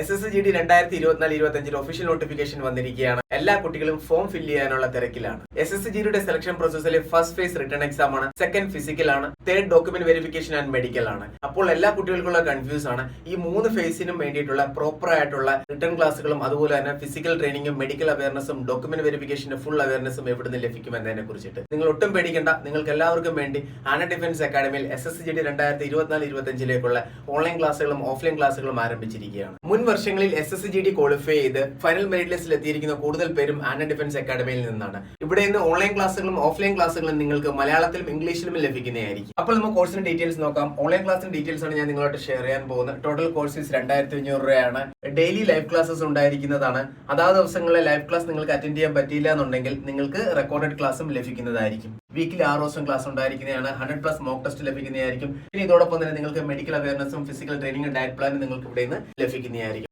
SSGD 2024-25 official notification വന്നിരിക്കുകയാണ്. എല്ലാ കുട്ടികളും ഫോം ഫില്ല് ചെയ്യാനുള്ള തിരക്കിലാണ്. SSGD സെലക്ഷൻ പ്രോസസ്സിലെ ഫസ്റ്റ് ഫേസ് റിട്ടേൺ എക്സാം ആണ്, സെക്കൻഡ് ഫിസിക്കൽ ആണ്, third document verification and medical ആണ്. അപ്പോൾ എല്ലാ കുട്ടികൾക്കുള്ള കൺഫ്യൂസ് ആണ്. ഈ 3 ഫേസിനും വേണ്ടിയിട്ടുള്ള പ്രോപ്പർ ആയിട്ടുള്ള റിട്ടേൺ ക്ലാസ്സുകളും അതുപോലെ തന്നെ ഫിസിക്കൽ ട്രെയിനിങ്ങും മെഡിക്കൽ അവയർനെസ്സും ഡോക്യുമെന്റ് വെരിഫിക്കേഷന്റെ ഫുൾ അവയർനെസ്സും എവിടെ നിന്ന് ലഭിക്കും എന്നതിനെ കുറിച്ചിട്ട് നിങ്ങൾ ഒട്ടും പേടിക്കേണ്ട. നിങ്ങൾക്ക് എല്ലാവർക്കും വേണ്ടി ആന ഡിഫൻസ് അക്കാഡമിയിൽ SSGD 2024-25 ഓൺലൈൻ ക്ലാസ്സുകളും ഓഫ്ലൈൻ ക്ലാസ്സുകളും ആരംഭിച്ചിരിക്കുകയാണ്. മുൻ വർഷങ്ങളിൽ SSGD ക്വാളിഫൈ ചെയ്ത് ഫൈനൽ മെറിറ്റ് ലിസ്റ്റിൽ എത്തിയിരിക്കുന്ന കൂടുതൽ പേരും ആന ഡിഫൻസ് അക്കാഡമിയിൽ നിന്നാണ്. ഇവിടെ നിന്ന് ഓൺലൈൻ ക്ലാസ്സുകളും ഓഫ്ലൈൻ ക്ലാസ്സുകളും നിങ്ങൾക്ക് മലയാളത്തിലും ഇംഗ്ലീഷിലും ലഭിക്കുന്നതായിരിക്കും. അപ്പോൾ നമുക്ക് കോഴ്സിന്റെ ഡീറ്റെയിൽസ് നോക്കാം. ഓൺലൈൻ ക്ലാസിന്റെ ഡീറ്റെയിൽസ് ആണ് ഞാൻ നിങ്ങളോട് ഷെയർ ചെയ്യാൻ പോകുന്നത്. ടോട്ടൽ കോഴ്സ് ഫീസ് 2500 രൂപയാണ്. ഡെയിലി ലൈവ് ക്ലാസ്സസ് ഉണ്ടായിരിക്കുന്നതാണ്. അതാത് ദിവസങ്ങളിലെ ലൈവ് ക്ലാസ് നിങ്ങൾക്ക് അറ്റൻഡ് ചെയ്യാൻ പറ്റിയില്ല എന്നുണ്ടെങ്കിൽ നിങ്ങൾക്ക് റെക്കോർഡഡ് ക്ലാസ്സും ലഭിക്കുന്നതായിരിക്കും. വീക്കിലി 6 ദിവസം ക്ലാസ് ഉണ്ടായിരിക്കുന്നതാണ്. 100+ മോക്ക് ടെസ്റ്റ് ലഭിക്കുന്നതായിരിക്കും. പിന്നെ ഇതോടൊപ്പം തന്നെ നിങ്ങൾക്ക് മെഡിക്കൽ അവയർനെസ്സും ഫിസിക്കൽ ട്രെയിനിങ്ങും ഡയറ്റ് പ്ലാനും നിങ്ങൾക്ക് ഇവിടെ നിന്ന് ലഭിക്കുന്നതായിരിക്കും.